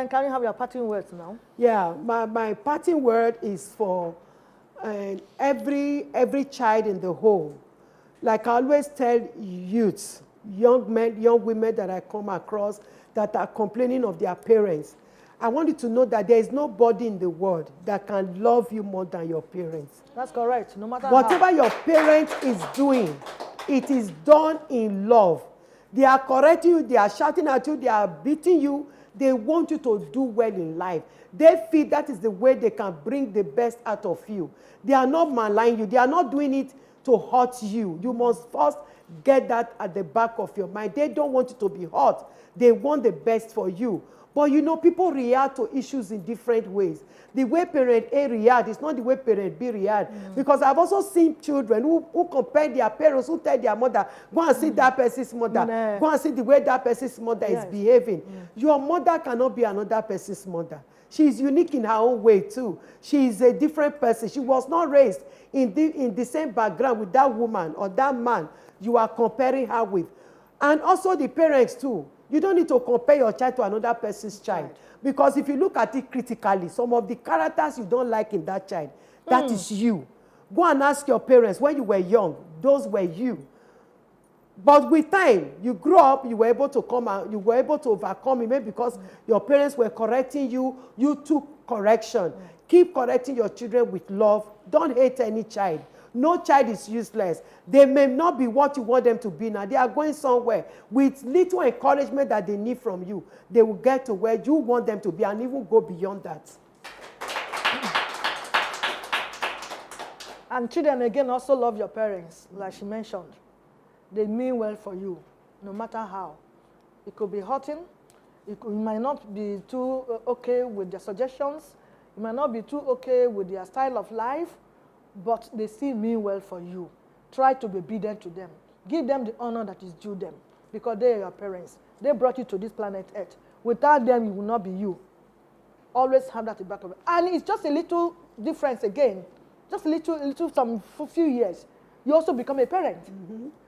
Children, can you have your parting words now? Yeah, my parting word is for every child in the home. Like I always tell youths, young men, young women that I come across that are complaining of their parents, I want you to know that there is nobody in the world that can love you more than your parents. That's correct. No matter Whatever how. your parent is doing, it is done in love. They are correcting you, they are shouting at you, they are beating you. They want you to do well in life. They feel that is the way they can bring the best out of you. They are not maligning you. They are not doing it to hurt you. You must first get that at the back of your mind. They don't want you to be hurt. They want the best for you. But you know, people react to issues in different ways. The way parent A react is not the way parent B react. Because I've also seen children who compare their parents, who tell their mother, go and see that person's mother. Go and see the way that person's mother is behaving. Your mother cannot be another person's mother. She is unique in her own way too. She is a different person. She was not raised in the same background with that woman or that man you are comparing her with. And also the parents too. You don't need to compare your child to another person's child. Right. Because if you look at it critically, some of the characters you don't like in that child, that is you. Go and ask your parents when you were young, those were you. But with time, you grew up, you were able to come out, you were able to overcome it, maybe because your parents were correcting you, you took correction. Keep correcting your children with love. Don't hate any child. No child is useless. They may not be what you want them to be now. They are going somewhere. With little encouragement that they need from you, they will get to where you want them to be and even go beyond that. And children, again, also love your parents, like she mentioned. They mean well for you, no matter how. It could be hurting. You might not be too okay with their suggestions. You might not be too okay with their style of life, but they still mean well for you. Try to be obedient to them. Give them the honor that is due them, because they are your parents. They brought you to this planet Earth. Without them, you will not be you. Always have that in the back of it. And it's just a little difference again. Just a little, some few years. You also become a parent.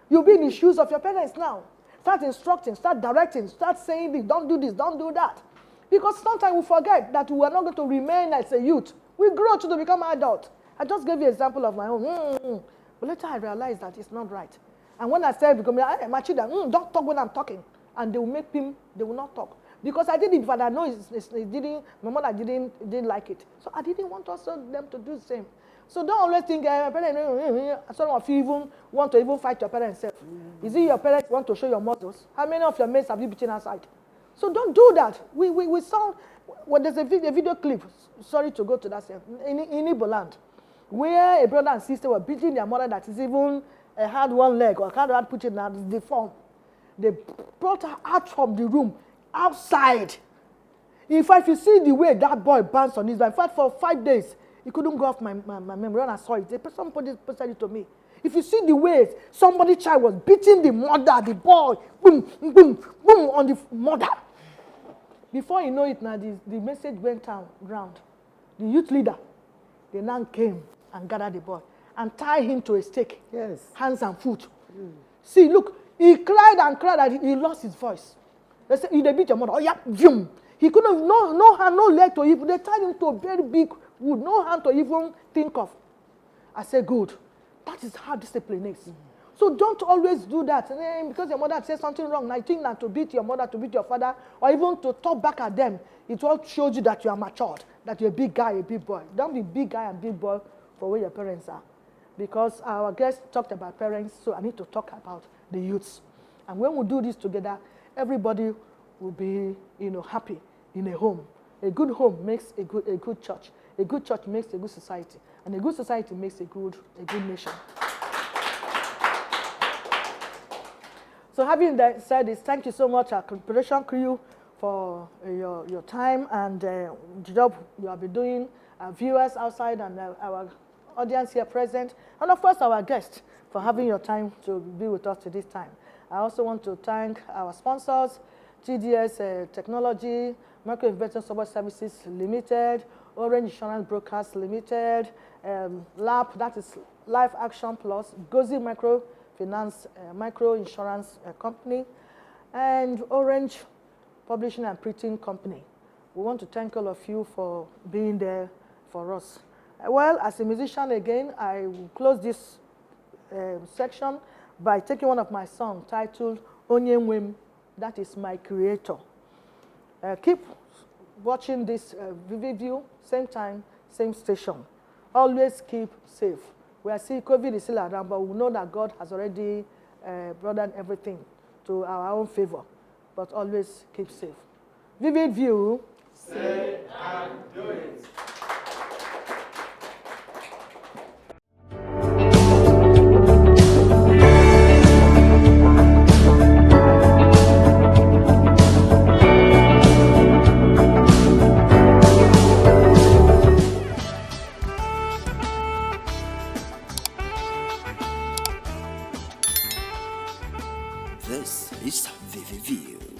You'll be in the shoes of your parents now. Start instructing, start directing, start saying this, don't do that. Because sometimes we forget that we are not going to remain as a youth. We grow to become adults. I just gave you an example of my own. But later I realized that it's not right. And when I said, my children, don't talk when I'm talking. And they will make him, they will not talk. Because I did it, but I know my mother didn't like it. So I didn't want also them to do the same. So don't always think, some of you even want to even fight your parents self. Is it your parents want to show your muscles? How many of your mates have you beaten outside? So don't do that. We saw, well, there's a video clip, sorry to go to that self, in Igbo land, where a brother and sister were beating their mother that is even had one leg or had put it in deformed. They brought her out from the room, outside. In fact, if you see the way that boy bounced on his back, in fact, for 5 days, it couldn't go off my memory when I saw it. Somebody posted it to me. If you see the way somebody's child was beating the mother, the boy, boom, boom, boom, on the mother. Before you know it now, the message went round. The youth leader, the nun came and gathered the boy and tied him to a stake, hands and foot. See, look, he cried and cried and he lost his voice. They said, they beat your mother. Oh, yeah, boom. He couldn't, no hand, no leg to even, they tied him to a very big wood, no hand to even think of. I said, good. That is how discipline is. So don't always do that. Because your mother says something wrong, now you think that to beat your mother, to beat your father, or even to talk back at them, it all shows you that you are matured, that you're a big guy, a big boy. Don't be big guy and big boy for where your parents are. Because our guest talked about parents, so I need to talk about the youths. And when we do this together, everybody will be, happy in a home. A good home makes a good church. A good church makes a good society. And a good society makes a good nation. So having said this, thank you so much, our production crew, for your time and the job you have been doing, our viewers outside and our audience here present, and of course our guests for having your time to be with us at this time. I also want to thank our sponsors, GDS Technology, Micro Investment Support Services Limited, Orange Insurance Brokers Limited, LAP, that is Life Action Plus, Gozi Microfinance, Micro Insurance Company, and Orange Publishing and Printing Company. We want to thank all of you for being there for us. Well, as a musician again, I will close this section by taking one of my songs titled Onye Nwem, that is my creator. Keep watching this video, same time, same station. Always keep safe. We are seeing COVID is still around, but we know that God has already brought down everything to our own favor. But always keep safe. Vivid View. Say and do it. This is Vivid View.